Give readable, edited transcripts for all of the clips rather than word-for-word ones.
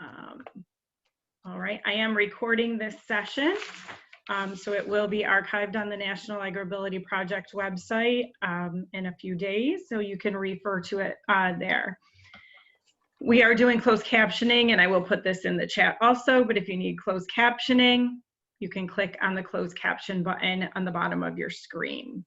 Um, all right, I am recording this session, so it will be archived on the National AgrAbility Project website in a few days, so you can refer to it there. We are doing closed captioning, and I will put this in the chat also, but if you need closed captioning, you can click on the closed caption button on the bottom of your screen.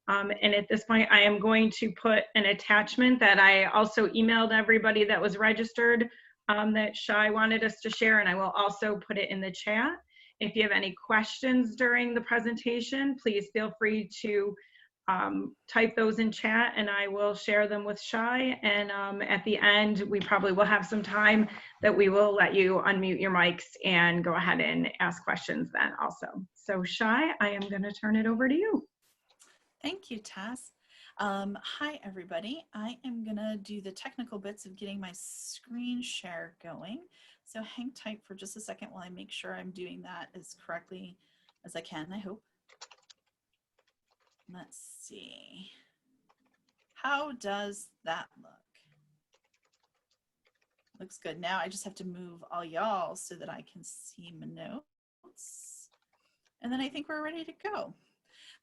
And at this point, I am going to put an attachment that I also emailed everybody that was registered that Shye wanted us to share, and I will also put it in the chat. If you have any questions during the presentation, please feel free to type those in chat and I will share them with Shye. And at the end, we probably will have some time that we will let you unmute your mics and go ahead and ask questions then also. So Shye, I am going to turn it over to you. Thank you, Tess. Hi, everybody. I am going to do the technical bits of getting my screen share going. So hang tight for just a second while I make sure I'm doing that as correctly as I can, I hope. Let's see. How does that look? Looks good. Now I just have to move all y'all so that I can see my notes. And then I think we're ready to go.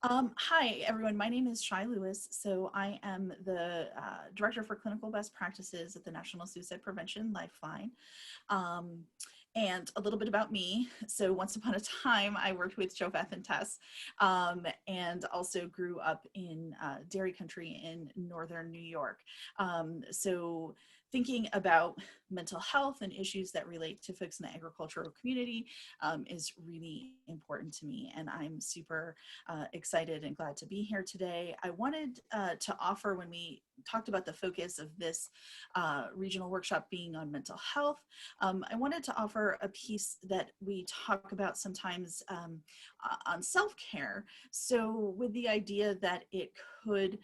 Hi, everyone. My name is Shye Louis. So I am the Director for Clinical Best Practices at the National Suicide Prevention Lifeline. And a little bit about me. So once upon a time, I worked with Joe, Beth, and Tess, and also grew up in dairy country in northern New York. So thinking about mental health and issues that relate to folks in the agricultural community is really important to me. And I'm super excited and glad to be here today. I wanted to offer, when we talked about the focus of this regional workshop being on mental health, I wanted to offer a piece that we talk about sometimes on self-care. So with the idea that it could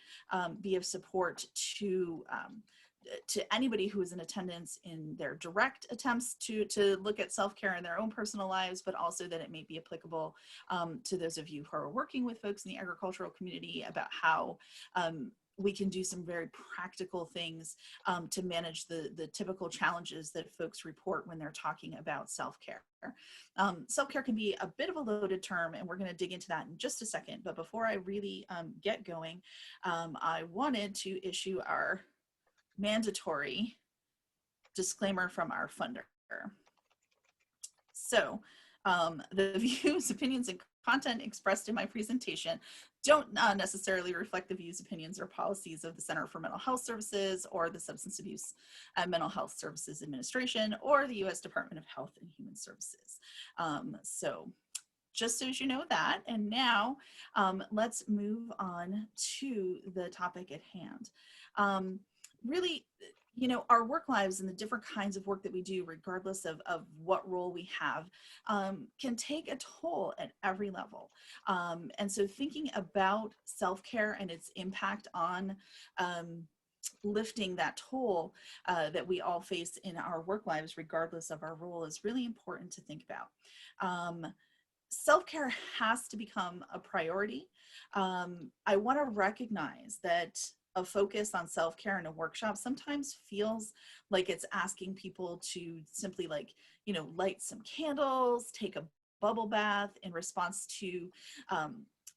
be of support to anybody who is in attendance in their direct attempts to look at self-care in their own personal lives, but also that it may be applicable to those of you who are working with folks in the agricultural community about how we can do some very practical things to manage the typical challenges that folks report when they're talking about self-care. Self-care can be a bit of a loaded term, and we're going to dig into that in just a second. But before I really get going, I wanted to issue our mandatory disclaimer from our funder. So the views, opinions, and content expressed in my presentation don't necessarily reflect the views, opinions, or policies of the Center for Mental Health Services or the Substance Abuse and Mental Health Services Administration or the U.S. Department of Health and Human Services. So just so you know that, and now let's move on to the topic at hand. Really, you know, our work lives and the different kinds of work that we do, regardless of what role we have, can take a toll at every level. And so thinking about self-care and its impact on lifting that toll that we all face in our work lives, regardless of our role, is really important to think about. Self-care has to become a priority. I want to recognize that a focus on self-care in a workshop sometimes feels like it's asking people to simply, like, you know, light some candles, take a bubble bath in response to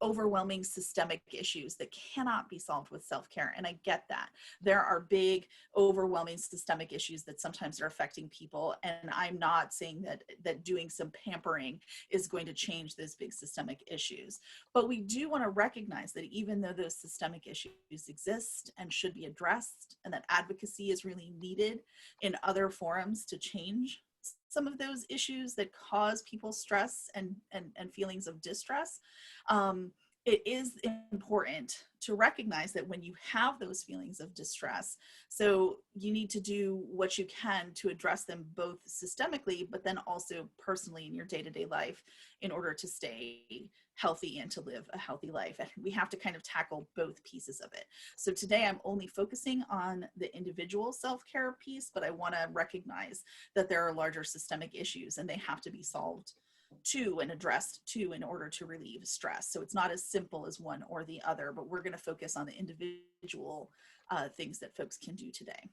overwhelming systemic issues that cannot be solved with self-care. And I get that. There are big, overwhelming systemic issues that sometimes are affecting people. And I'm not saying that doing some pampering is going to change those big systemic issues. But we do want to recognize that even though those systemic issues exist and should be addressed, and that advocacy is really needed in other forums to change some of those issues that cause people stress and feelings of distress, it is important to recognize that when you have those feelings of distress, so you need to do what you can to address them both systemically, but then also personally in your day-to-day life in order to stay healthy and to live a healthy life. And we have to kind of tackle both pieces of it. So today I'm only focusing on the individual self-care piece, but I want to recognize that there are larger systemic issues and they have to be solved too and addressed too in order to relieve stress. So it's not as simple as one or the other, but we're going to focus on the individual things that folks can do today.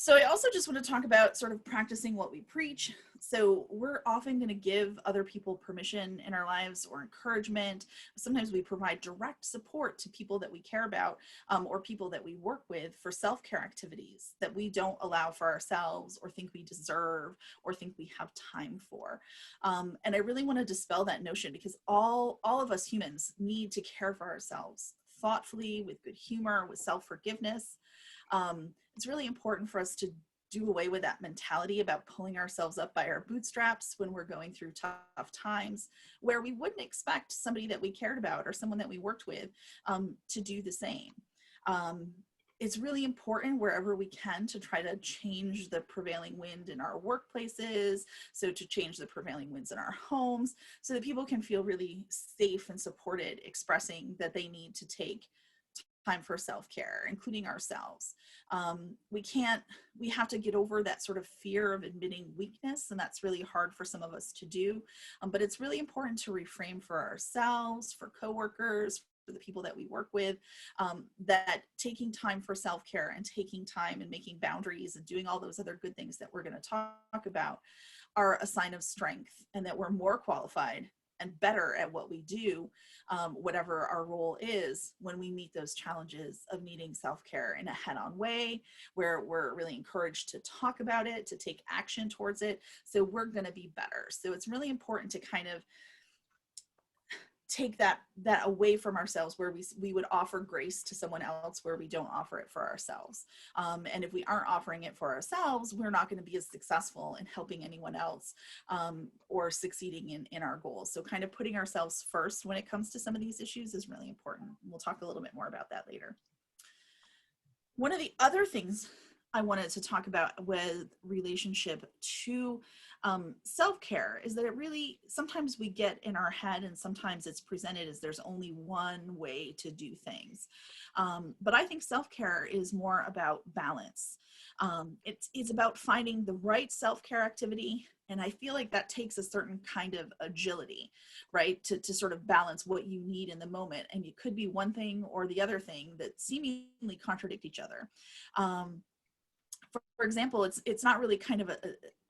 So I also just want to talk about sort of practicing what we preach. So we're often going to give other people permission in our lives or encouragement. Sometimes we provide direct support to people that we care about, or people that we work with for self-care activities that we don't allow for ourselves or think we deserve or think we have time for. And I really want to dispel that notion, because all of us humans need to care for ourselves thoughtfully, with good humor, with self-forgiveness. It's really important for us to do away with that mentality about pulling ourselves up by our bootstraps when we're going through tough times, where we wouldn't expect somebody that we cared about or someone that we worked with to do the same. It's really important wherever we can to try to change the prevailing wind in our workplaces, so to change the prevailing winds in our homes, so that people can feel really safe and supported, expressing that they need to take time for self-care, including ourselves. We have to get over that sort of fear of admitting weakness, and that's really hard for some of us to do. But it's really important to reframe for ourselves, for coworkers, for the people that we work with, that taking time for self-care and taking time and making boundaries and doing all those other good things that we're going to talk about are a sign of strength, and that we're more qualified and better at what we do, whatever our role is, when we meet those challenges of needing self-care in a head-on way, where we're really encouraged to talk about it, to take action towards it. So we're going to be better. So it's really important to kind of take that away from ourselves, where we would offer grace to someone else where we don't offer it for ourselves. And if we aren't offering it for ourselves, we're not going to be as successful in helping anyone else, or succeeding in our goals. So kind of putting ourselves first when it comes to some of these issues is really important. We'll talk a little bit more about that later. One of the other things I wanted to talk about with relationship to self-care is that it really, sometimes we get in our head, and sometimes it's presented as there's only one way to do things. But I think self-care is more about balance. It's about finding the right self-care activity. And I feel like that takes a certain kind of agility, right? To sort of balance what you need in the moment. And it could be one thing or the other thing that seemingly contradict each other. For example, it's not really kind of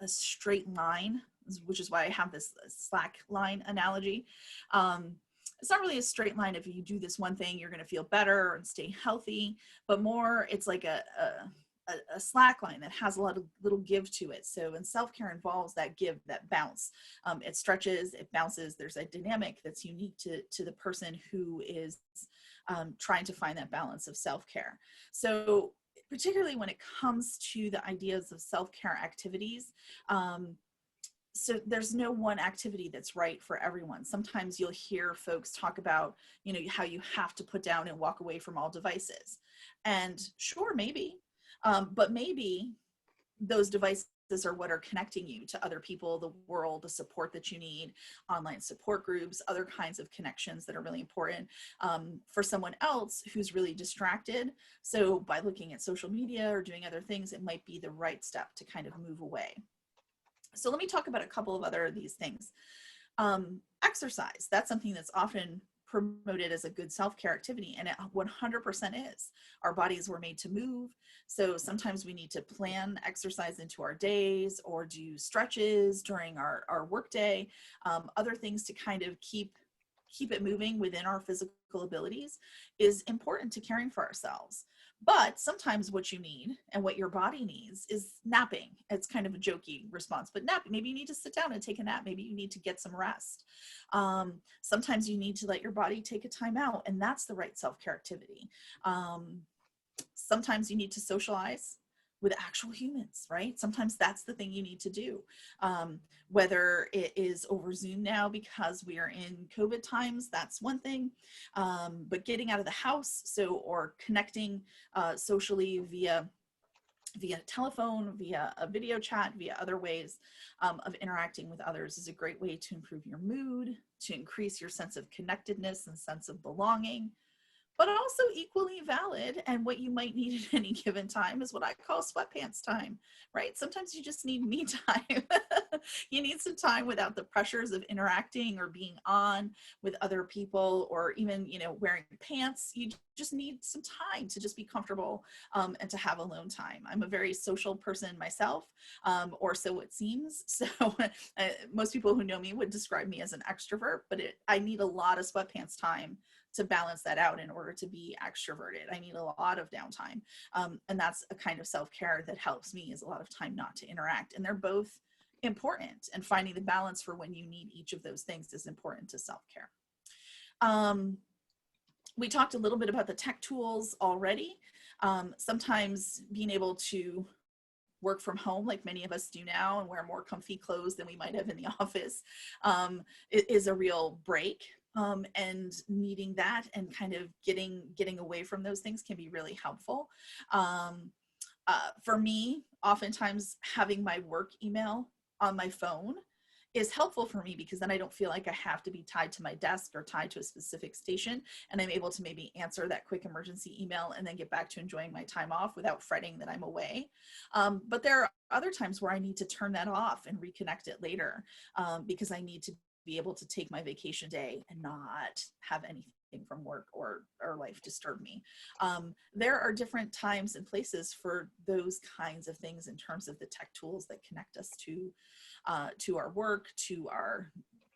a straight line, which is why I have this slack line analogy. It's not really a straight line. If you do this one thing, you're going to feel better and stay healthy, but more it's like a slack line that has a lot of little give to it. So, and self-care involves that give, that bounce. It stretches, it bounces. There's a dynamic that's unique to the person who is trying to find that balance of self-care. So particularly when it comes to the ideas of self-care activities, so there's no one activity that's right for everyone. Sometimes you'll hear folks talk about, how you have to put down and walk away from all devices. And sure, maybe, but maybe those devices are what are connecting you to other people, the world, the support that you need, online support groups, other kinds of connections that are really important for someone else who's really distracted. So by looking at social media or doing other things, it might be the right step to kind of move away. So let me talk about a couple of other of these things. Exercise, that's something that's often promoted as a good self-care activity, and it 100% is. Our bodies were made to move, so sometimes we need to plan exercise into our days or do stretches during our work day, other things to kind of keep it moving within our physical abilities is important to caring for ourselves. But sometimes what you need and what your body needs is napping. It's kind of a jokey response, but napping, maybe you need to sit down and take a nap. Maybe you need to get some rest. Sometimes you need to let your body take a time out, and that's the right self-care activity. Sometimes you need to socialize with actual humans, right? Sometimes that's the thing you need to do. Whether it is over Zoom now because we are in COVID times, that's one thing. But getting out of the house, or connecting socially via telephone, via a video chat, via other ways of interacting with others is a great way to improve your mood, to increase your sense of connectedness and sense of belonging. but also equally valid. And what you might need at any given time is what I call sweatpants time, right? Sometimes you just need me time. You need some time without the pressures of interacting or being on with other people, or even, you know, wearing pants. You just need some time to just be comfortable, and to have alone time. I'm a very social person myself, or so it seems. So most people who know me would describe me as an extrovert, but I need a lot of sweatpants time to balance that out in order to be extroverted. I need a lot of downtime. And that's a kind of self-care that helps me, is a lot of time not to interact. And they're both important, and finding the balance for when you need each of those things is important to self-care. We talked a little bit about the tech tools already. Sometimes being able to work from home, like many of us do now, and wear more comfy clothes than we might have in the office, is a real break. And needing that and kind of getting away from those things can be really helpful. For me, oftentimes having my work email on my phone is helpful for me, because then I don't feel like I have to be tied to my desk or tied to a specific station, and I'm able to maybe answer that quick emergency email and then get back to enjoying my time off without fretting that I'm away. But there are other times where I need to turn that off and reconnect it later, because I need to be able to take my vacation day and not have anything from work or life disturb me. There are different times and places for those kinds of things in terms of the tech tools that connect us to our work, to our,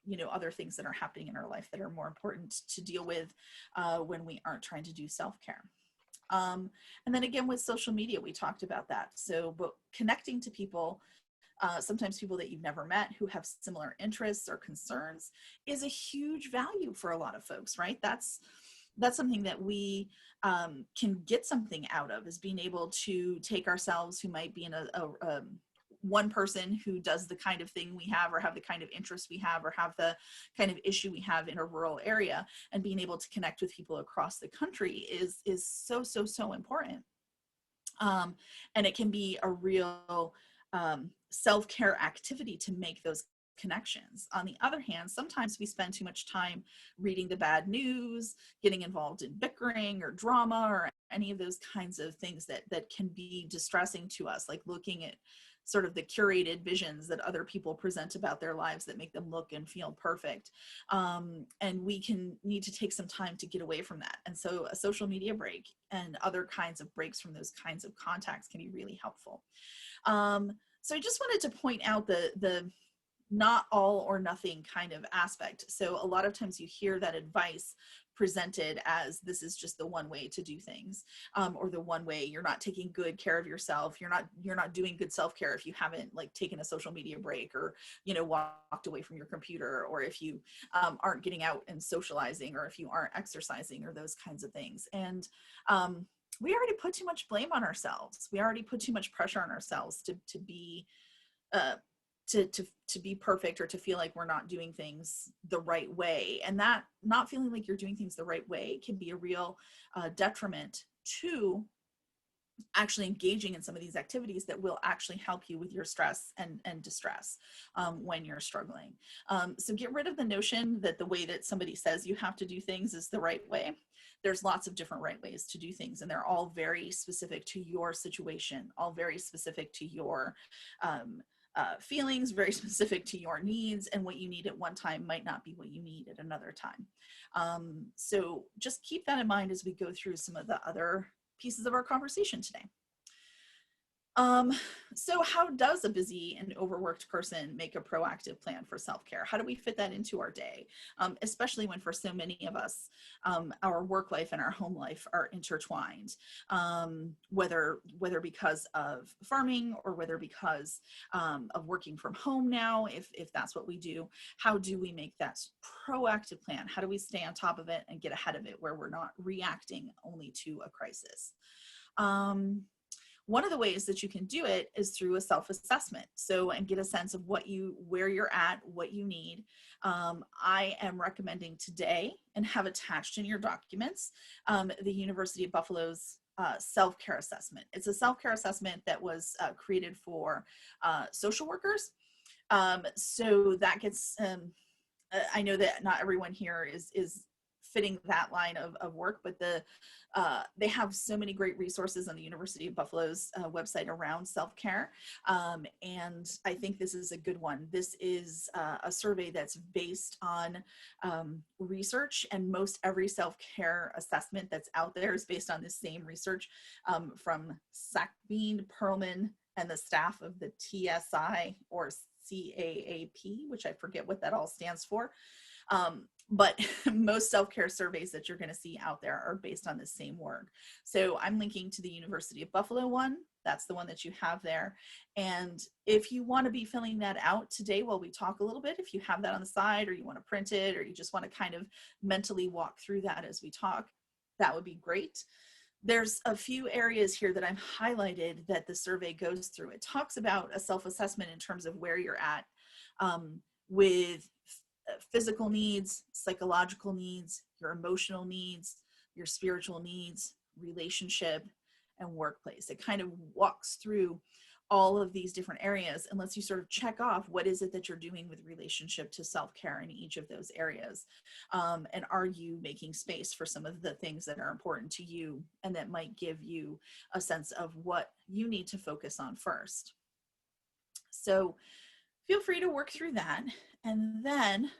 you know, other things that are happening in our life that are more important to deal with when we aren't trying to do self-care. And then again, with social media, we talked about that. So, but connecting to people, sometimes people that you've never met who have similar interests or concerns, is a huge value for a lot of folks, right? That's something that we can get something out of, is being able to take ourselves, who might be in a one person who does the kind of thing we have, or have the kind of interest we have, or have the kind of issue we have in a rural area, and being able to connect with people across the country is so important. And it can be a real self-care activity to make those connections. On the other hand, sometimes we spend too much time reading the bad news, getting involved in bickering or drama, or any of those kinds of things that can be distressing to us, like looking at sort of the curated visions that other people present about their lives that make them look and feel perfect. And we can need to take some time to get away from that. And so a social media break and other kinds of breaks from those kinds of contacts can be really helpful. So I just wanted to point out the not all or nothing kind of aspect. So a lot of times you hear that advice presented as, this is just the one way to do things, or the one way. You're not taking good care of yourself. You're not doing good self-care if you haven't like taken a social media break, or, you know, walked away from your computer, or if you aren't getting out and socializing, or if you aren't exercising, or those kinds of things. And we already put too much blame on ourselves. We already put too much pressure on ourselves to be to be perfect, or to feel like we're not doing things the right way. And that not feeling like you're doing things the right way can be a real detriment to actually engaging in some of these activities that will actually help you with your stress and distress when you're struggling. So get rid of the notion that the way that somebody says you have to do things is the right way. There's lots of different right ways to do things, and they're all very specific to your situation, all very specific to your feelings, very specific to your needs, and what you need at one time might not be what you need at another time. So just keep that in mind as we go through some of the other pieces of our conversation today. So how does a busy and overworked person make a proactive plan for self-care? How do we fit that into our day? Especially when for so many of us, our work life and our home life are intertwined, whether because of farming, or whether because of working from home now, if that's what we do. How do we make that proactive plan? How do we stay on top of it and get ahead of it, where we're not reacting only to a crisis? One of the ways that you can do it is through a self-assessment. So, and get a sense of where you're at, what you need. I am recommending today, and have attached in your documents, the University of Buffalo's SelfCare Assessment. It's a self-care assessment that was created for social workers. So that gets, I know that not everyone here is fitting that line of work, but they have so many great resources on the University of Buffalo's website around self-care. And I think this is a good one. This is a survey that's based on research, and most every self-care assessment that's out there is based on this same research from Sackbean, Perlman, and the staff of the TSI or CAAP, which I forget what that all stands for. But most self-care surveys that you're going to see out there are based on the same work. So I'm linking to the University of Buffalo one. That's the one that you have there. And if you want to be filling that out today while we talk a little bit, if you have that on the side, or you want to print it, or you just want to kind of mentally walk through that as we talk, that would be great. There's a few areas here that I've highlighted that the survey goes through. It talks about a self-assessment in terms of where you're at with physical needs, psychological needs, your emotional needs, your spiritual needs, relationship, and workplace. It kind of walks through all of these different areas and lets you sort of check off what is it that you're doing with relationship to self-care in each of those areas. And are you making space for some of the things that are important to you and that might give you a sense of what you need to focus on first? So feel free to work through that. And then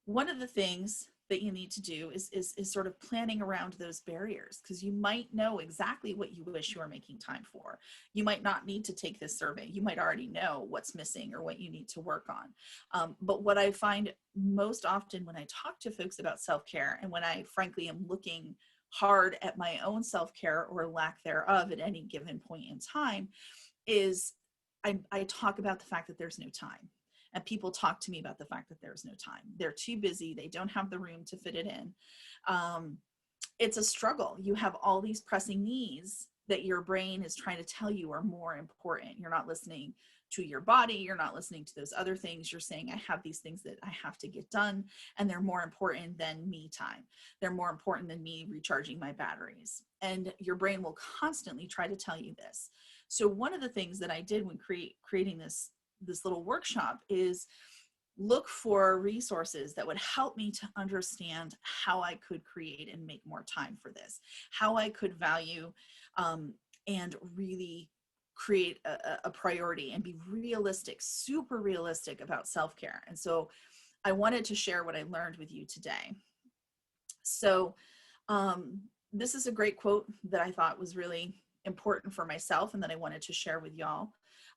one of the things that you need to do is sort of planning around those barriers, because you might know exactly what you wish you were making time for. You might not need to take this survey. You might already know what's missing or what you need to work on. But what I find most often when I talk to folks about self-care, and when I frankly am looking hard at my own self-care or lack thereof at any given point in time, is I talk about the fact that there's no time. And people talk to me about the fact that there's no time. They're too busy. They don't have the room to fit it in. It's a struggle. You have all these pressing needs that your brain is trying to tell you are more important. You're not listening to your body. You're not listening to those other things. You're saying, I have these things that I have to get done, and they're more important than me time. They're more important than me recharging my batteries. And your brain will constantly try to tell you this. So one of the things that I did when creating this little workshop is look for resources that would help me to understand how I could create and make more time for this, how I could value and really create a priority and be realistic, super realistic about self-care. And so I wanted to share what I learned with you today. So this is a great quote that I thought was really important for myself and that I wanted to share with y'all.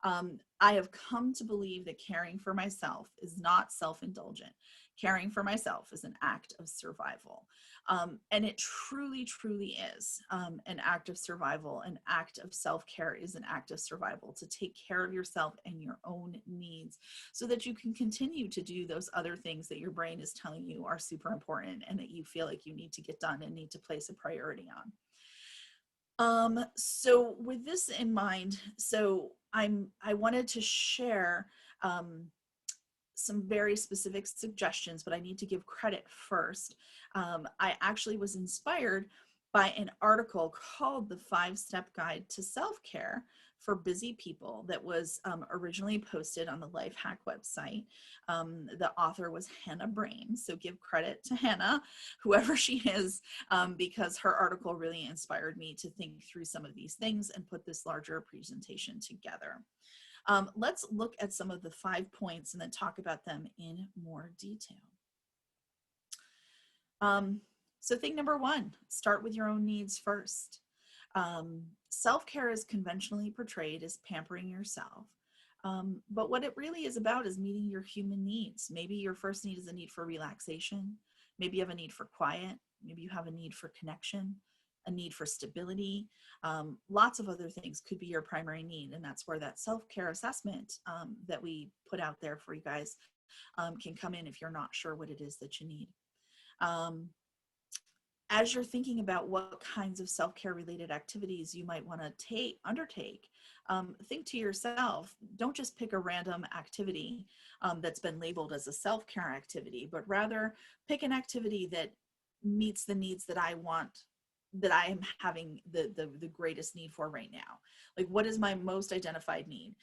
I have come to believe that caring for myself is not self-indulgent. Caring for myself is an act of survival. And it truly, truly is an act of survival. An act of self-care is an act of survival, to take care of yourself and your own needs so that you can continue to do those other things that your brain is telling you are super important and that you feel like you need to get done and need to place a priority on. So with this in mind, so I wanted to share some very specific suggestions, but I need to give credit first. I actually was inspired by an article called The 5-Step Guide to Self-Care for Busy People that was originally posted on the Life Hack website. The author was Hannah Brain, so give credit to Hannah, whoever she is, because her article really inspired me to think through some of these things and put this larger presentation together. Let's look at some of the 5 points and then talk about them in more detail. So thing number 1, start with your own needs first. Self-care is conventionally portrayed as pampering yourself. But what it really is about is meeting your human needs. Maybe your first need is a need for relaxation. Maybe you have a need for quiet. Maybe you have a need for connection, a need for stability. Lots of other things could be your primary need. And that's where that self-care assessment that we put out there for you guys can come in if you're not sure what it is that you need. As you're thinking about what kinds of self-care related activities you might want to undertake, think to yourself, don't just pick a random activity that's been labeled as a self-care activity, but rather pick an activity that meets the needs that I want that I am having the greatest need for right now. Like, what is my most identified need?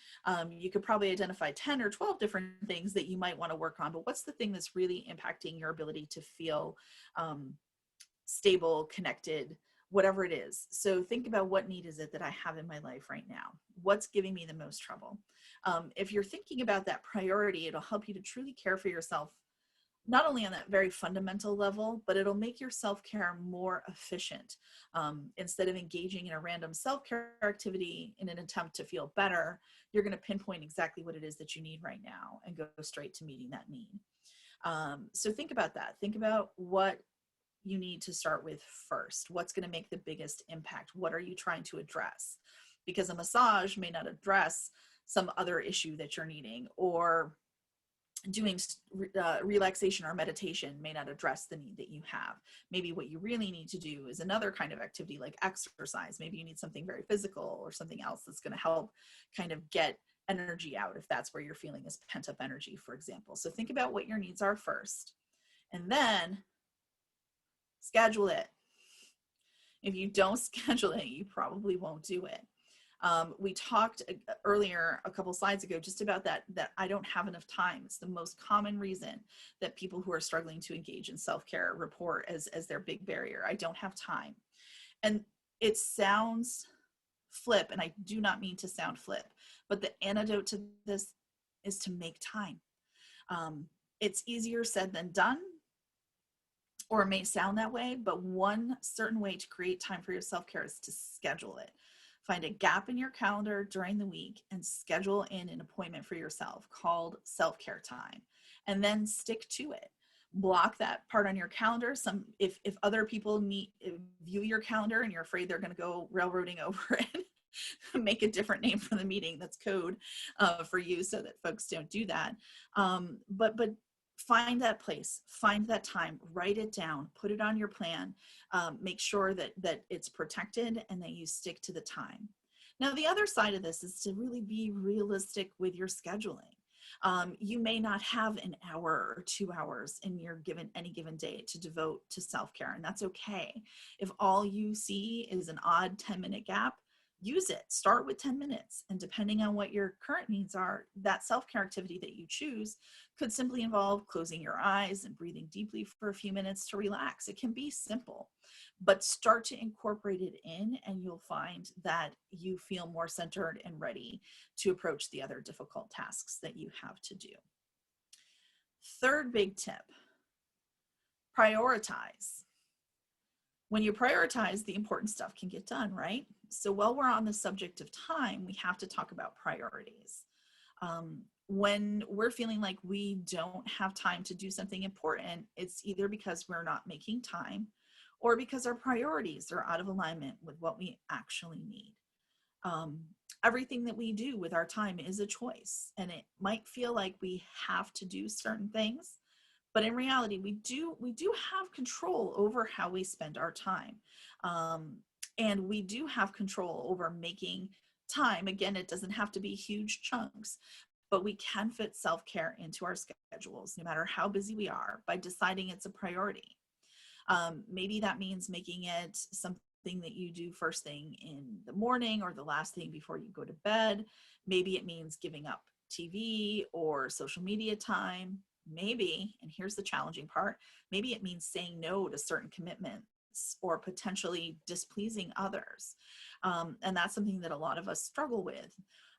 You could probably identify 10 or 12 different things that you might want to work on, but what's the thing that's really impacting your ability to feel stable, connected, whatever it is. So think about, what need is it that I have in my life right now? What's giving me the most trouble? If you're thinking about that priority, it'll help you to truly care for yourself, not only on that very fundamental level, but it'll make your self-care more efficient. Instead of engaging in a random self-care activity in an attempt to feel better, you're going to pinpoint exactly what it is that you need right now and go straight to meeting that need. So think about that. Think about what you need to start with first. What's going to make the biggest impact? What are you trying to address? Because a massage may not address some other issue that you're needing, or doing relaxation or meditation may not address the need that you have. Maybe what you really need to do is another kind of activity like exercise. Maybe you need something very physical or something else that's going to help kind of get energy out, if that's where you're feeling this pent up energy, for example. So think about what your needs are first, and then schedule it. If you don't schedule it, you probably won't do it. We talked earlier, a couple slides ago, just about that I don't have enough time. It's the most common reason that people who are struggling to engage in self-care report as their big barrier. I don't have time. And it sounds flip, and I do not mean to sound flip, but the antidote to this is to make time. It's easier said than done, or it may sound that way, but one certain way to create time for your self-care is to schedule it. Find a gap in your calendar during the week and schedule in an appointment for yourself called self-care time, and then stick to it. Block that part on your calendar. If other people view your calendar and you're afraid they're going to go railroading over it, make a different name for the meeting. That's code for you, so that folks don't do that. But find that place, find that time, write it down, put it on your plan, make sure that it's protected and that you stick to the time. Now, the other side of this is to really be realistic with your scheduling. You may not have an hour or 2 hours in your any given day to devote to self-care, and that's okay. If all you see is an odd 10-minute gap, use it. Start with 10 minutes. And depending on what your current needs are, that self-care activity that you choose could simply involve closing your eyes and breathing deeply for a few minutes to relax. It can be simple, but start to incorporate it in, and you'll find that you feel more centered and ready to approach the other difficult tasks that you have to do. Third big tip, prioritize. When you prioritize, the important stuff can get done, right? So while we're on the subject of time, we have to talk about priorities. When we're feeling like we don't have time to do something important, it's either because we're not making time or because our priorities are out of alignment with what we actually need. Everything that we do with our time is a choice, and it might feel like we have to do certain things, but in reality, we do have control over how we spend our time. And we do have control over making time. Again, it doesn't have to be huge chunks, but we can fit self-care into our schedules, no matter how busy we are, by deciding it's a priority. Maybe that means making it something that you do first thing in the morning or the last thing before you go to bed. Maybe it means giving up TV or social media time. Maybe, and here's the challenging part, maybe it means saying no to certain commitments or potentially displeasing others. And that's something that a lot of us struggle with.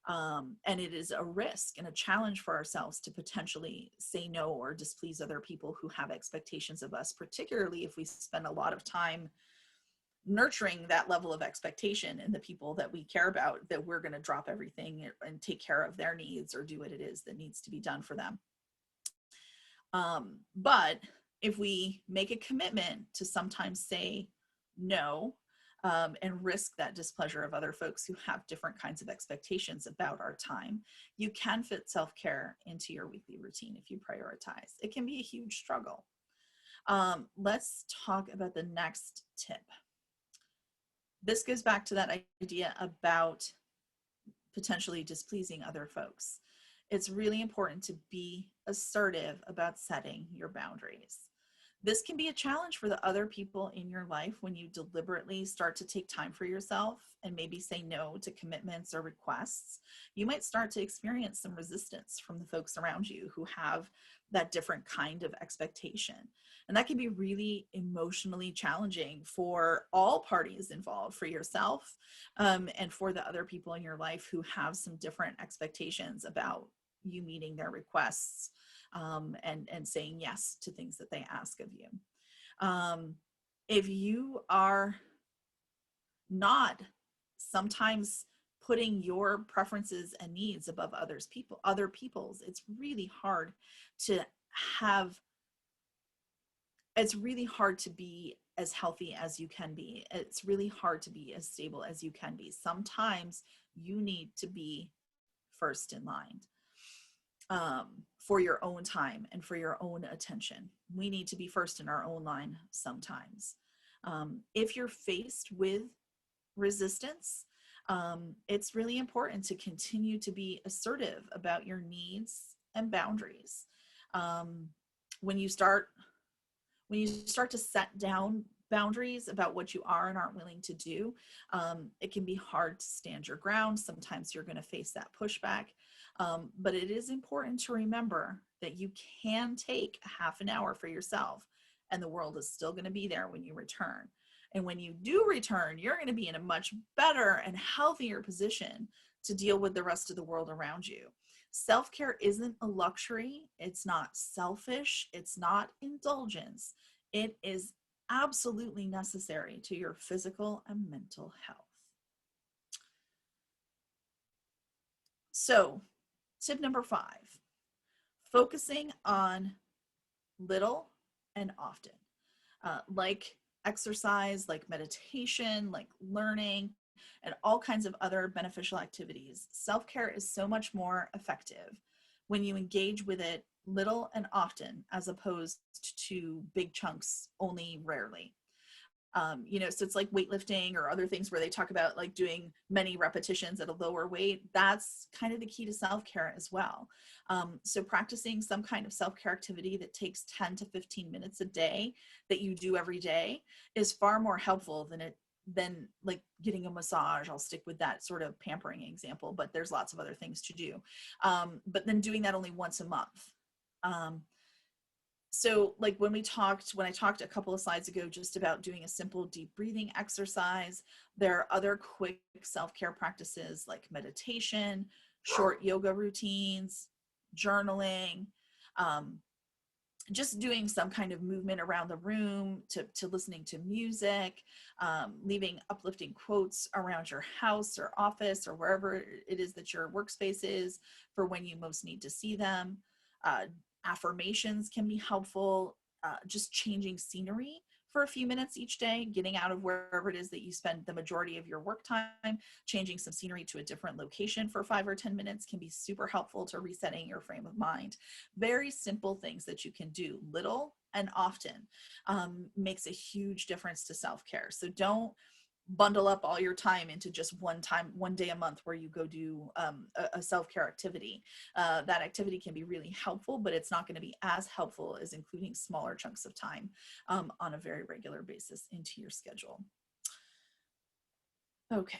And it is a risk and a challenge for ourselves to potentially say no or displease other people who have expectations of us, particularly if we spend a lot of time nurturing that level of expectation in the people that we care about, that we're going to drop everything and take care of their needs or do what it is that needs to be done for them. But if we make a commitment to sometimes say no, and risk that displeasure of other folks who have different kinds of expectations about our time, you can fit self-care into your weekly routine if you prioritize. It can be a huge struggle. Let's talk about the next tip. This goes back to that idea about potentially displeasing other folks. It's really important to be assertive about setting your boundaries. This can be a challenge for the other people in your life when you deliberately start to take time for yourself and maybe say no to commitments or requests. You might start to experience some resistance from the folks around you who have that different kind of expectation. And that can be really emotionally challenging for all parties involved, for yourself and for the other people in your life who have some different expectations about you meeting their requests and saying yes to things that they ask of you. If you are not sometimes putting your preferences and needs above other people's, it's really hard to be as healthy as you can be. It's really hard to be as stable as you can be. Sometimes you need to be first in line for your own time and for your own attention. We need to be first in our own line sometimes. If you're faced with resistance, it's really important to continue to be assertive about your needs and boundaries. When you start to set down boundaries about what you are and aren't willing to do, it can be hard to stand your ground. Sometimes you're going to face that pushback. But it is important to remember that you can take a half an hour for yourself and the world is still going to be there when you return. And when you do return, you're going to be in a much better and healthier position to deal with the rest of the world around you. Self-care isn't a luxury. It's not selfish. It's not indulgence. It is absolutely necessary to your physical and mental health. So, tip number 5, focusing on little and often, like exercise, like meditation, like learning, and all kinds of other beneficial activities. Self-care is so much more effective when you engage with it little and often, as opposed to big chunks only rarely. So it's like weightlifting or other things where they talk about like doing many repetitions at a lower weight. That's kind of the key to self-care as well. So practicing some kind of self-care activity that takes 10 to 15 minutes a day that you do every day is far more helpful than like getting a massage. I'll stick with that sort of pampering example, but there's lots of other things to do. But then doing that only once a month. So like when I talked a couple of slides ago just about doing a simple deep breathing exercise, there are other quick self-care practices like meditation, short yoga routines, journaling, just doing some kind of movement around the room, to listening to music, leaving uplifting quotes around your house or office or wherever it is that your workspace is for when you most need to see them. Affirmations can be helpful, just changing scenery for a few minutes each day, getting out of wherever it is that you spend the majority of your work time, changing some scenery to a different location for 5 or 10 minutes can be super helpful to resetting your frame of mind. Very simple things that you can do little and often makes a huge difference to self-care. So don't bundle up all your time into just one day a month where you go do a self-care activity. That activity can be really helpful, but it's not going to be as helpful as including smaller chunks of time on a very regular basis into your schedule. Okay.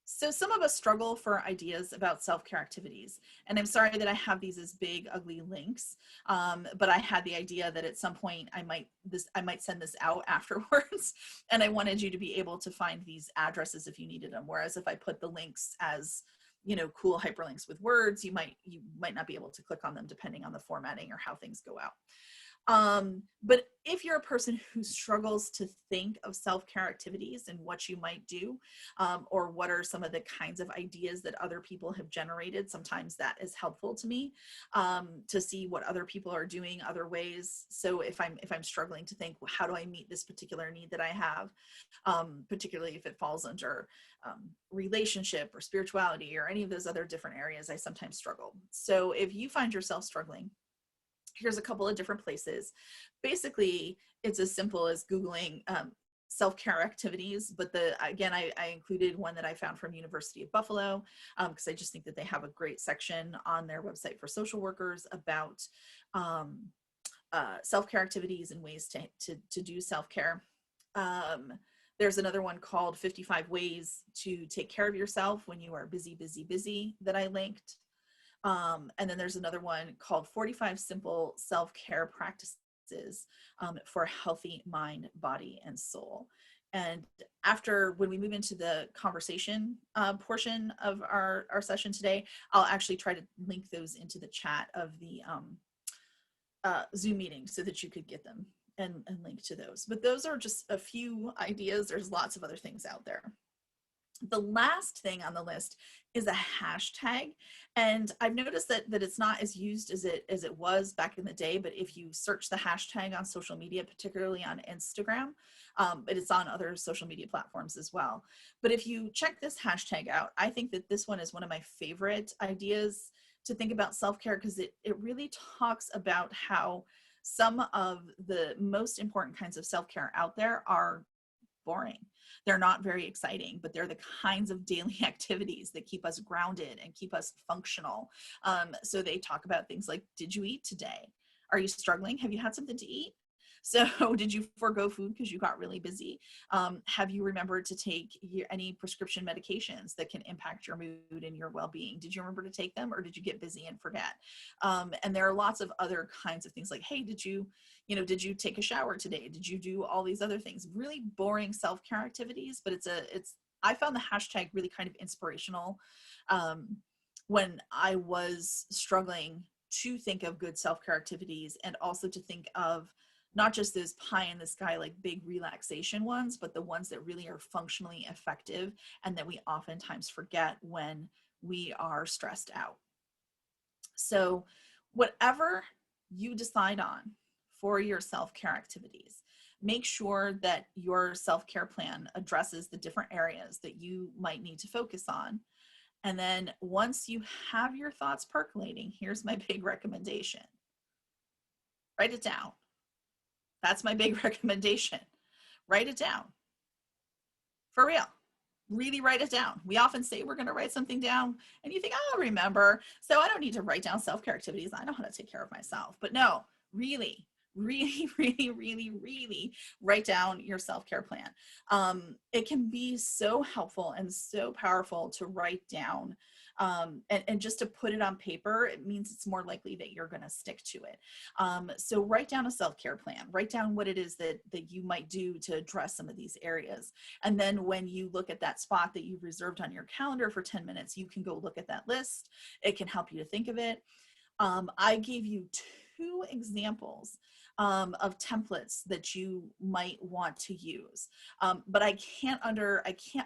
So some of us struggle for ideas about self-care activities, and I'm sorry that I have these as big, ugly links, but I had the idea that at some point I might send this out afterwards, and I wanted you to be able to find these addresses if you needed them. Whereas if I put the links as, cool hyperlinks with words, you might not be able to click on them depending on the formatting or how things go out. But if you're a person who struggles to think of self-care activities and what you might do, or what are some of the kinds of ideas that other people have generated, sometimes that is helpful to me, to see what other people are doing other ways. So if I'm struggling to think, well, how do I meet this particular need that I have, particularly if it falls under relationship or spirituality or any of those other different areas, I sometimes struggle. So if you find yourself struggling, here's a couple of different places. Basically, it's as simple as Googling self-care activities, but again, I included one that I found from University of Buffalo, because I just think that they have a great section on their website for social workers about self-care activities and ways to do self-care. There's another one called 55 Ways to Take Care of Yourself When You Are Busy, Busy, Busy that I linked. And then there's another one called 45 Simple Self-Care Practices for a Healthy Mind, Body, and Soul. And when we move into the conversation portion of our session today, I'll actually try to link those into the chat of the Zoom meeting so that you could get them and link to those. But those are just a few ideas. There's lots of other things out there. The last thing on the list is a hashtag. And I've noticed that it's not as used as it was back in the day, but if you search the hashtag on social media, particularly on Instagram, but it's on other social media platforms as well. But if you check this hashtag out, I think that this one is one of my favorite ideas to think about self-care, because it really talks about how some of the most important kinds of self-care out there are boring. They're not very exciting, but they're the kinds of daily activities that keep us grounded and keep us functional. So they talk about things like, did you eat today? Are you struggling? Have you had something to eat? So did you forego food because you got really busy? Have you remembered to take any prescription medications that can impact your mood and your well-being? Did you remember to take them, or did you get busy and forget? And there are lots of other kinds of things like, hey, did you take a shower today? Did you do all these other things? Really boring self-care activities, but I found the hashtag really kind of inspirational when I was struggling to think of good self-care activities, and also to think of not just those pie in the sky, like big relaxation ones, but the ones that really are functionally effective and that we oftentimes forget when we are stressed out. So whatever you decide on for your self-care activities, make sure that your self-care plan addresses the different areas that you might need to focus on. And then once you have your thoughts percolating, here's my big recommendation. Write it down. That's my big recommendation. Write it down. For real. Really write it down. We often say we're going to write something down and you think, I'll remember. So I don't need to write down self-care activities. I know how to take care of myself. But no, really, really, really, really, really write down your self-care plan. It can be so helpful and so powerful to write down. And just to put it on paper, it means it's more likely that you're going to stick to it. So write down a self-care plan, write down what it is that you might do to address some of these areas. And then when you look at that spot that you've reserved on your calendar for 10 minutes, you can go look at that list. It can help you to think of it. I gave you 2 examples of templates that you might want to use. But I can't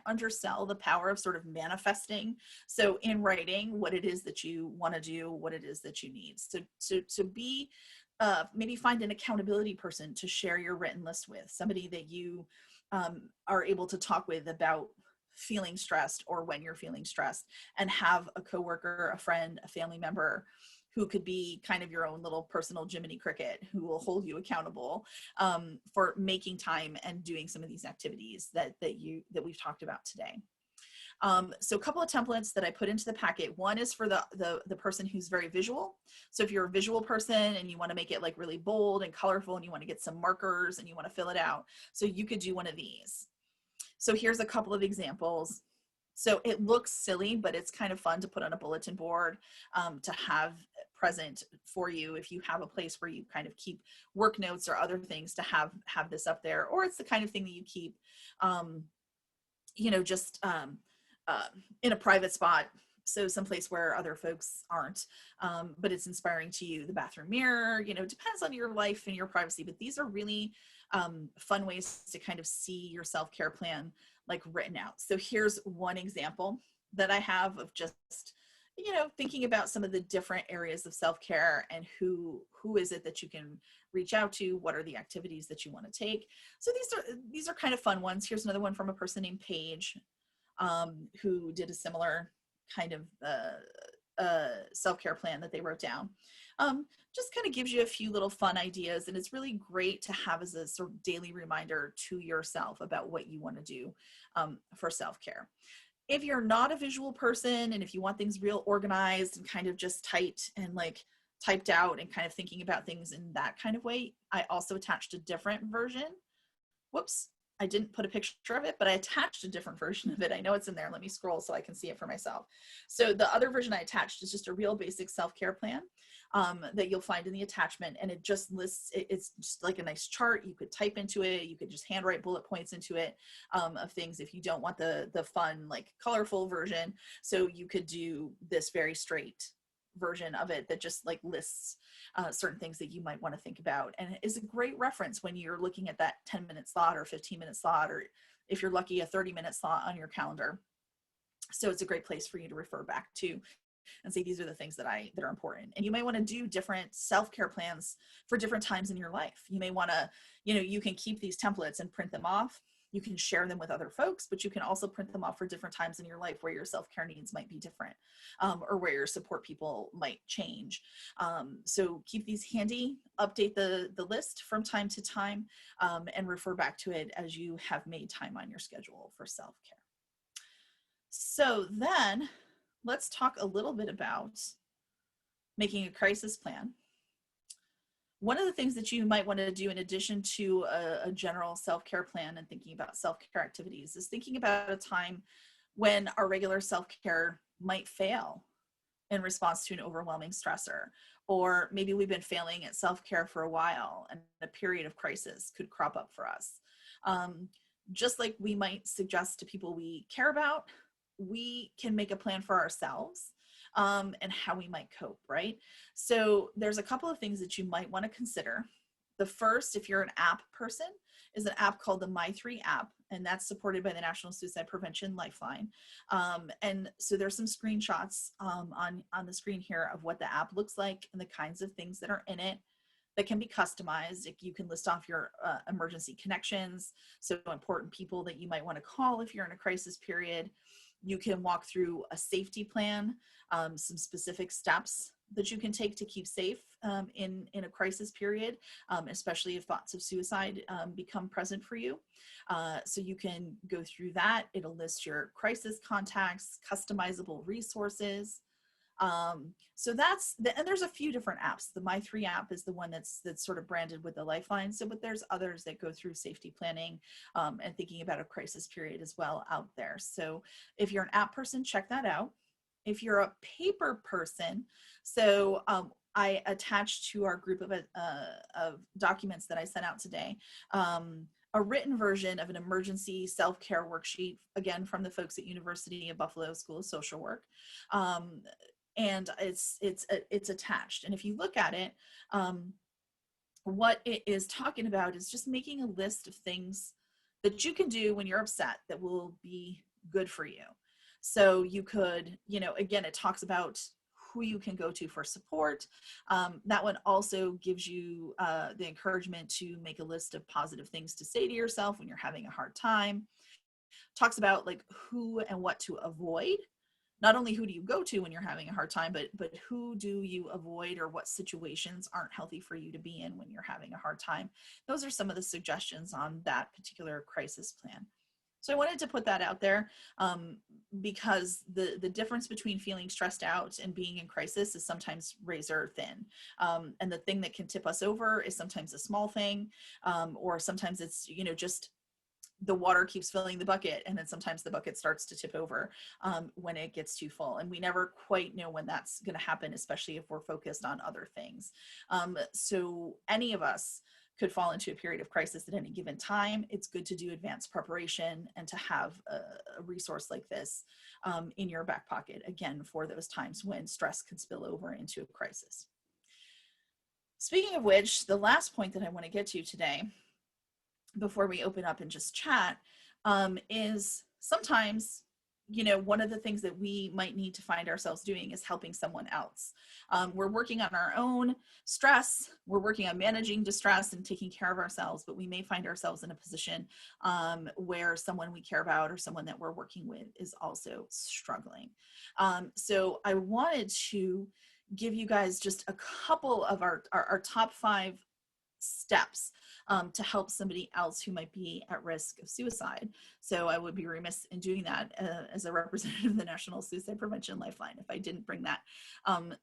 undersell the power of sort of manifesting. So in writing what it is that you want to do, what it is that you need. So to be, maybe find an accountability person to share your written list with, somebody that you are able to talk with about feeling stressed or when you're feeling stressed, and have a coworker, a friend, a family member who could be kind of your own little personal Jiminy Cricket, who will hold you accountable for making time and doing some of these activities that we've talked about today. So a couple of templates that I put into the packet. One is for the person who's very visual. So if you're a visual person and you want to make it like really bold and colorful, and you want to get some markers and you want to fill it out, so you could do one of these. So here's a couple of examples. So it looks silly, but it's kind of fun to put on a bulletin board, to have present for you if you have a place where you kind of keep work notes or other things, to have this up there. Or it's the kind of thing that you keep, just in a private spot, so someplace where other folks aren't, but it's inspiring to you. The bathroom mirror, depends on your life and your privacy, but these are really fun ways to kind of see your self-care plan like written out. So here's one example that I have of just, thinking about some of the different areas of self-care and who is it that you can reach out to, what are the activities that you want to take. So these are kind of fun ones. Here's another one from a person named Paige, who did a similar kind of self-care plan that they wrote down. Just kind of gives you a few little fun ideas, and it's really great to have as a sort of daily reminder to yourself about what you want to do for self-care. If you're not a visual person, and if you want things real organized and kind of just tight and like typed out and kind of thinking about things in that kind of way, I also attached a different version. Whoops, I didn't put a picture of it, but I attached a different version of it. I know it's in there. Let me scroll so I can see it for myself. So the other version I attached is just a real basic self-care plan that you'll find in the attachment. And it just lists, it's just like a nice chart. You could type into it. You could just handwrite bullet points into it of things if you don't want the fun, like colorful version. So you could do this very straight version of it that just like lists certain things that you might want to think about, and it is a great reference when you're looking at that 10-minute slot or 15-minute slot, or if you're lucky, a 30-minute slot on your calendar. So it's a great place for you to refer back to and say, these are the things that are important. And you may want to do different self-care plans for different times in your life. You may want to, you can keep these templates and print them off. You can share them with other folks, but you can also print them off for different times in your life where your self-care needs might be different, or where your support people might change. So keep these handy, update the list from time to time, and refer back to it as you have made time on your schedule for self-care. So then let's talk a little bit about making a crisis plan. One of the things that you might want to do in addition to a general self-care plan and thinking about self-care activities is thinking about a time when our regular self-care might fail in response to an overwhelming stressor, or maybe we've been failing at self-care for a while and a period of crisis could crop up for us. Just like we might suggest to people we care about, we can make a plan for ourselves and how we might cope, right? So there's a couple of things that you might want to consider. The first, if you're an app person, is an app called the My3 app, and that's supported by the National Suicide Prevention Lifeline. And so there's some screenshots on the screen here of what the app looks like and the kinds of things that are in it that can be customized. You can list off your emergency connections, so important people that you might want to call if you're in a crisis period. You can walk through a safety plan, some specific steps that you can take to keep safe in a crisis period, especially if thoughts of suicide become present for you. So you can go through that. It'll list your crisis contacts, customizable resources. So and there's a few different apps. The My3 app is the one that's sort of branded with the Lifeline. So, but there's others that go through safety planning and thinking about a crisis period as well out there. So if you're an app person, check that out. If you're a paper person, so I attached to our group of documents that I sent out today, a written version of an emergency self-care worksheet, again, from the folks at University of Buffalo School of Social Work. And it's attached. And if you look at it, what it is talking about is just making a list of things that you can do when you're upset that will be good for you. So you could, again, it talks about who you can go to for support. That one also gives you the encouragement to make a list of positive things to say to yourself when you're having a hard time. Talks about like who and what to avoid. Not only who do you go to when you're having a hard time, but who do you avoid, or what situations aren't healthy for you to be in when you're having a hard time. Those are some of the suggestions on that particular crisis plan. So I wanted to put that out there because the difference between feeling stressed out and being in crisis is sometimes razor thin. And the thing that can tip us over is sometimes a small thing, or sometimes it's, just the water keeps filling the bucket, and then sometimes the bucket starts to tip over when it gets too full. And we never quite know when that's going to happen, especially if we're focused on other things. So any of us could fall into a period of crisis at any given time. It's good to do advanced preparation and to have a resource like this in your back pocket, again, for those times when stress could spill over into a crisis. Speaking of which, the last point that I want to get to today, before we open up and just chat, is sometimes, one of the things that we might need to find ourselves doing is helping someone else. We're working on our own stress, we're working on managing distress and taking care of ourselves, but we may find ourselves in a position where someone we care about or someone that we're working with is also struggling. So I wanted to give you guys just a couple of our top 5 steps to help somebody else who might be at risk of suicide. So I would be remiss in doing that as a representative of the National Suicide Prevention Lifeline if I didn't bring that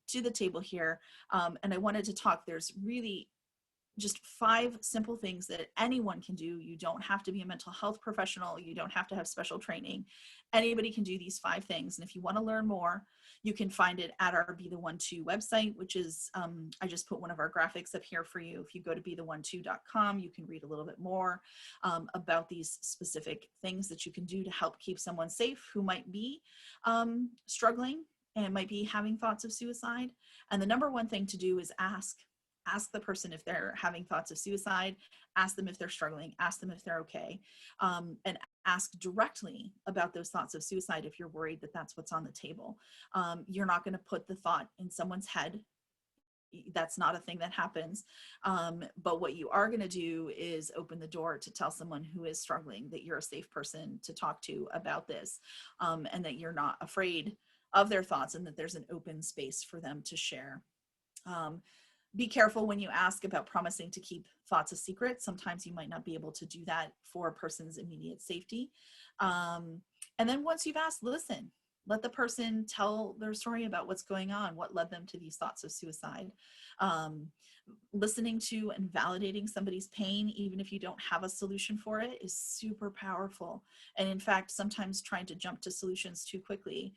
to the table here. And I wanted to talk, there's really just 5 simple things that anyone can do. You don't have to be a mental health professional. You don't have to have special training. Anybody can do these 5 things. And if you want to learn more, you can find it at our Be the One To website, which is, I just put one of our graphics up here for you. If you go to BeTheOne2.com, you can read a little bit more about these specific things that you can do to help keep someone safe who might be struggling and might be having thoughts of suicide. And the number one thing to do is ask the person if they're having thoughts of suicide, ask them if they're struggling, ask them if they're okay, and ask directly about those thoughts of suicide if you're worried that that's what's on the table. You're not going to put the thought in someone's head. That's not a thing that happens. But what you are going to do is open the door to tell someone who is struggling that you're a safe person to talk to about this, and that you're not afraid of their thoughts and that there's an open space for them to share. Be careful when you ask about promising to keep thoughts a secret. Sometimes you might not be able to do that for a person's immediate safety. And then once you've asked, listen, let the person tell their story about what's going on, what led them to these thoughts of suicide. Listening to and validating somebody's pain, even if you don't have a solution for it, is super powerful. And in fact, sometimes trying to jump to solutions too quickly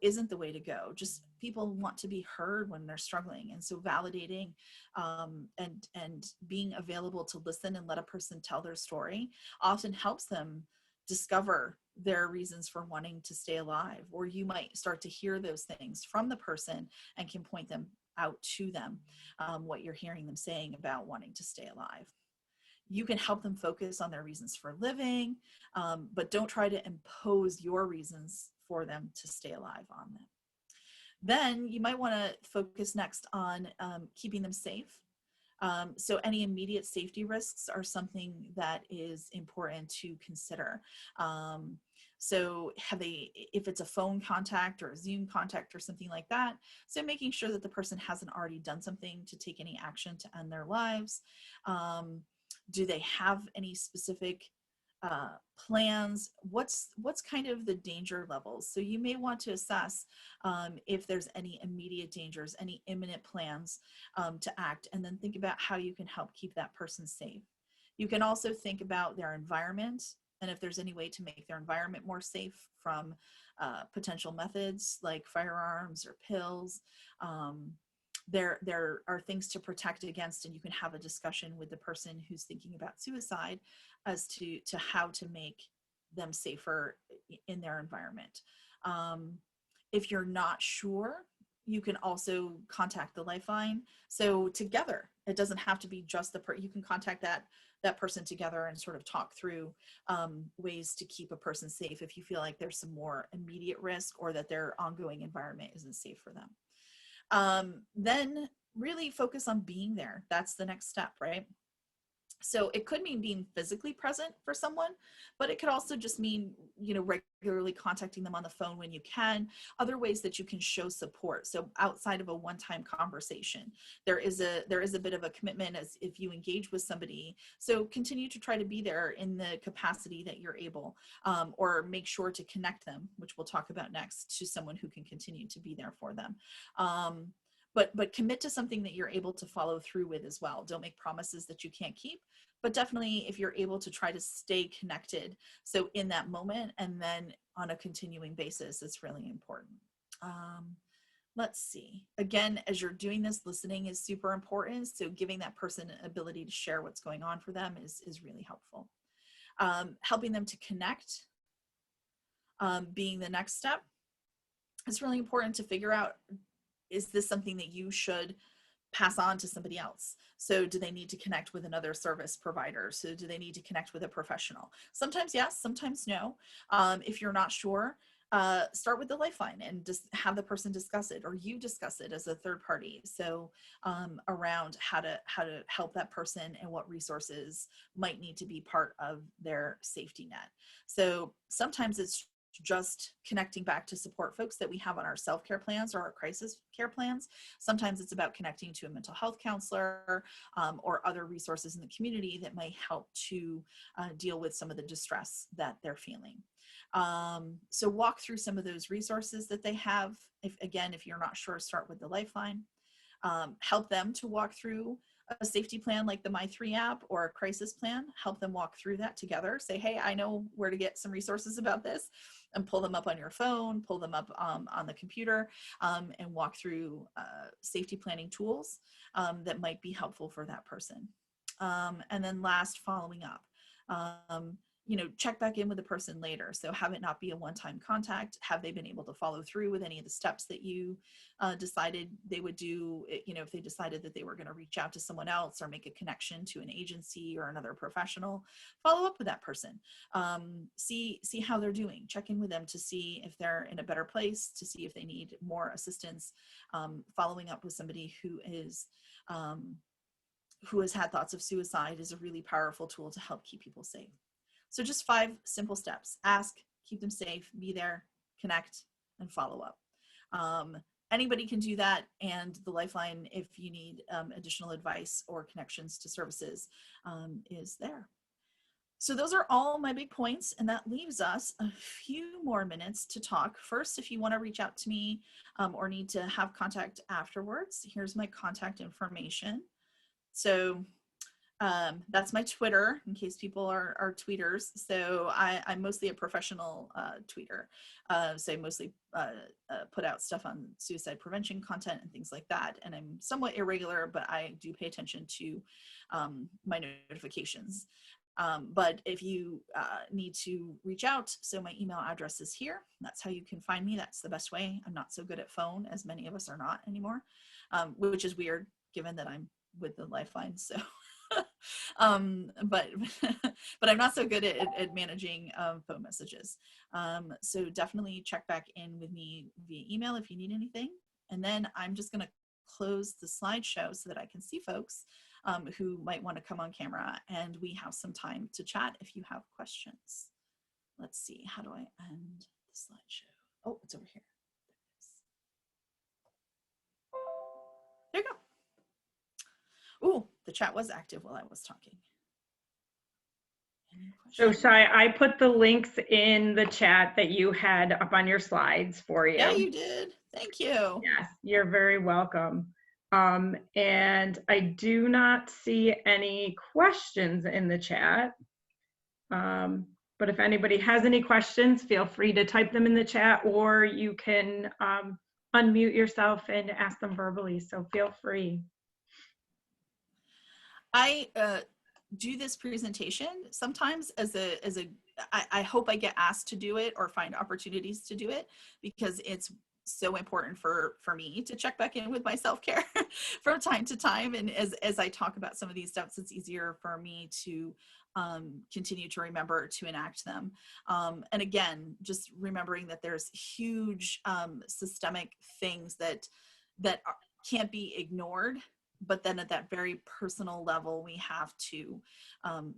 isn't the way to go. Just people want to be heard when they're struggling. And so validating and being available to listen and let a person tell their story often helps them discover their reasons for wanting to stay alive. Or you might start to hear those things from the person and can point them out to them, what you're hearing them saying about wanting to stay alive. You can help them focus on their reasons for living, but don't try to impose your reasons for them to stay alive on them. Then you might want to focus next on keeping them safe. So any immediate safety risks are something that is important to consider. So if it's a phone contact or a Zoom contact or something like that, so making sure that the person hasn't already done something to take any action to end their lives. Do they have any specific plans? What's kind of the danger levels? So you may want to assess if there's any immediate dangers, any imminent plans to act, and then think about how you can help keep that person safe. You can also think about their environment and if there's any way to make their environment more safe from potential methods like firearms or pills. There are things to protect against, and you can have a discussion with the person who's thinking about suicide as to how to make them safer in their environment. If you're not sure, you can also contact the Lifeline. So together, it doesn't have to be just you can contact that person together and sort of talk through ways to keep a person safe if you feel like there's some more immediate risk or that their ongoing environment isn't safe for them. Then really focus on being there. That's the next step, right? So it could mean being physically present for someone, but it could also just mean, regularly contacting them on the phone when you can. Other ways that you can show support. So outside of a one-time conversation, there is a bit of a commitment as if you engage with somebody. So continue to try to be there in the capacity that you're able, or make sure to connect them, which we'll talk about next, to someone who can continue to be there for them. But commit to something that you're able to follow through with as well. Don't make promises that you can't keep, but definitely if you're able to try to stay connected. So in that moment and then on a continuing basis, it's really important. Let's see. Again, as you're doing this, listening is super important. So giving that person an ability to share what's going on for them is really helpful. Helping them to connect, being the next step. It's really important to figure out, is this something that you should pass on to somebody else? So do they need to connect with another service provider? So do they need to connect with a professional? Sometimes yes, sometimes no. If you're not sure, start with the Lifeline and just have the person discuss it, or you discuss it as a third party. So around how to help that person and what resources might need to be part of their safety net. So sometimes it's just connecting back to support folks that we have on our self-care plans or our crisis care plans. Sometimes it's about connecting to a mental health counselor or other resources in the community that might help to deal with some of the distress that they're feeling. So walk through some of those resources that they have. If you're not sure, start with the Lifeline. Help them to walk through a safety plan like the My3 app or a crisis plan. Help them walk through that together. Say, hey, I know where to get some resources about this, and pull them up on your phone, pull them up on the computer, and walk through safety planning tools that might be helpful for that person. And then last, following up. Check back in with the person later. So have it not be a one-time contact. Have they been able to follow through with any of the steps that you decided they would do? If they decided that they were going to reach out to someone else or make a connection to an agency or another professional, follow up with that person. See how they're doing. Check in with them to see if they're in a better place, to see if they need more assistance. Following up with somebody who has had thoughts of suicide is a really powerful tool to help keep people safe. So just 5 simple steps: ask, keep them safe, be there, connect, and follow up. Anybody can do that, and the Lifeline, if you need additional advice or connections to services, is there. So those are all my big points, and that leaves us a few more minutes to talk. First, if you want to reach out to me or need to have contact afterwards, here's my contact information. So that's my Twitter, in case people are tweeters. So I'm mostly a professional tweeter. So I mostly put out stuff on suicide prevention content and things like that. And I'm somewhat irregular, but I do pay attention to my notifications. But if you need to reach out, so my email address is here. That's how you can find me. That's the best way. I'm not so good at phone, as many of us are not anymore, which is weird given that I'm with the Lifeline. So. But I'm not so good at managing phone messages. So definitely check back in with me via email if you need anything. And then I'm just going to close the slideshow so that I can see folks who might want to come on camera, and we have some time to chat if you have questions. Let's see, how do I end the slideshow? Oh, it's over here. There you go. Ooh, the chat was active while I was talking. So Shye, I put the links in the chat that you had up on your slides for you. Yeah, you did. Thank you. Yes, you're very welcome. And I do not see any questions in the chat. But if anybody has any questions, feel free to type them in the chat, or you can unmute yourself and ask them verbally. So feel free. I do this presentation sometimes I hope I get asked to do it or find opportunities to do it, because it's so important for me to check back in with my self-care from time to time. And as I talk about some of these steps, it's easier for me to continue to remember to enact them. And again, just remembering that there's huge systemic things that can't be ignored. But then at that very personal level, we have to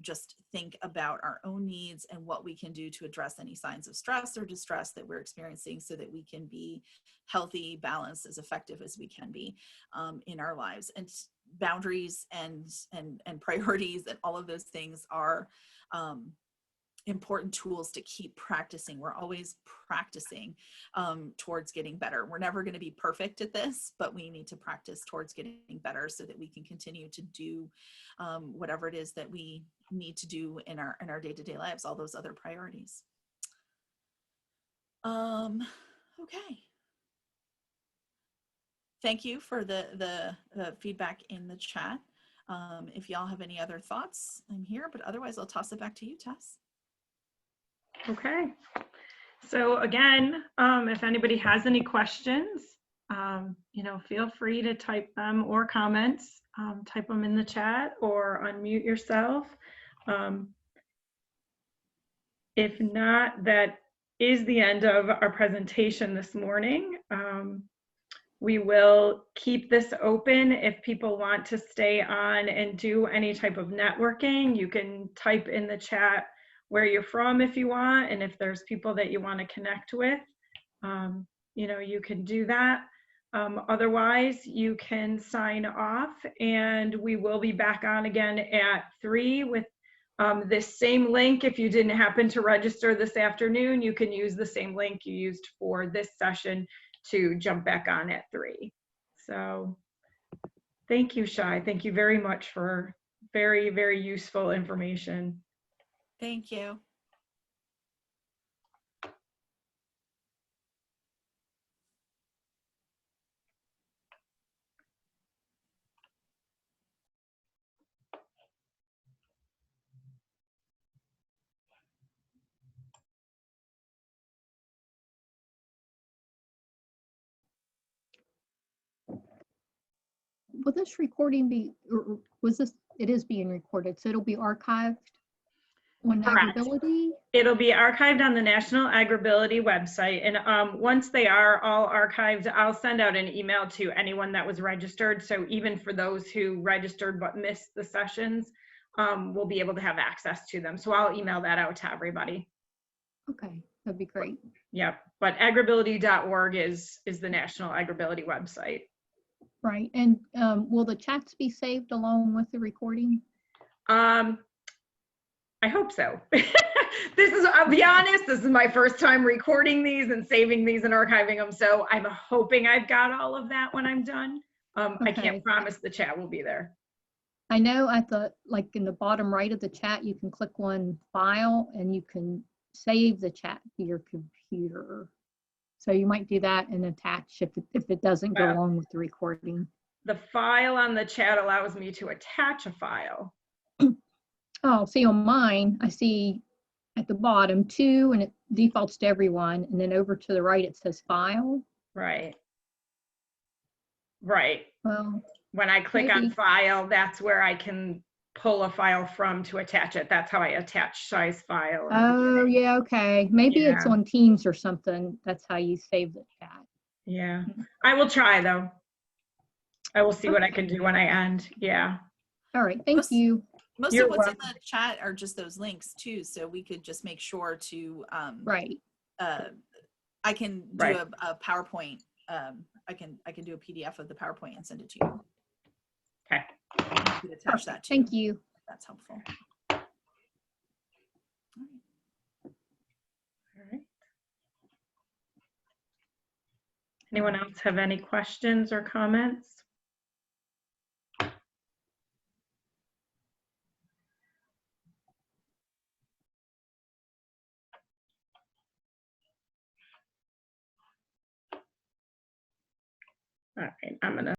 just think about our own needs and what we can do to address any signs of stress or distress that we're experiencing, so that we can be healthy, balanced, as effective as we can be in our lives. And boundaries and priorities and all of those things are important tools to keep practicing. We're always practicing towards getting better. We're never going to be perfect at this, but we need to practice towards getting better so that we can continue to do whatever it is that we need to do in our day-to-day lives, all those other priorities. Okay. Thank you for the feedback in the chat. If y'all have any other thoughts, I'm here, but otherwise I'll toss it back to you, Tess. Okay. So again, if anybody has any questions, feel free to type them, or comments, type them in the chat or unmute yourself. If not, that is the end of our presentation this morning. We will keep this open. If people want to stay on and do any type of networking, you can type in the chat where you're from if you want, and if there's people that you want to connect with, you know, you can do that. Otherwise, you can sign off, and we will be back on again at 3 with this same link. If you didn't happen to register this afternoon, you can use the same link you used for this session to jump back on at 3. So thank you, Shye. Thank you very much for very, very useful information. Thank you. Will this recording be, or was this, it is being recorded, so it'll be archived on Correct. AgrAbility? It'll be archived on the National AgrAbility website. And once they are all archived, I'll send out an email to anyone that was registered. So even for those who registered but missed the sessions, we'll be able to have access to them. So I'll email that out to everybody. Okay, that'd be great. Yep. But agrability.org is the National AgrAbility website. Right, and will the chats be saved along with the recording? I hope so. I'll be honest, this is my first time recording these and saving these and archiving them. So I'm hoping I've got all of that when I'm done. I can't Okay. promise the chat will be there. I know at the, like in the bottom right of the chat, you can click one file and you can save the chat to your computer. So you might do that and attach if it doesn't go along with the recording. The file on the chat allows me to attach a file. Oh, see on mine, I see at the bottom 2 and it defaults to everyone. And then over to the right, it says file. Right. Right. Well, when I click on maybe. file, that's where I can pull a file from to attach it. That's how I attach Shye's file. Oh, yeah, okay. Maybe it's Yeah. on Teams or something. That's how you save the chat. Yeah. I will try though. I will see what I Okay. can do when I end. Yeah. All right, thank you. Most You're of what's welcome. in the chat are just those links too, so we could just make sure to Right. I can do Right. a PowerPoint. I can do a PDF of the PowerPoint and send it to you. Okay. You could attach that too. Thank you. If that's helpful. All right. Anyone else have any questions or comments? All right, I'm gonna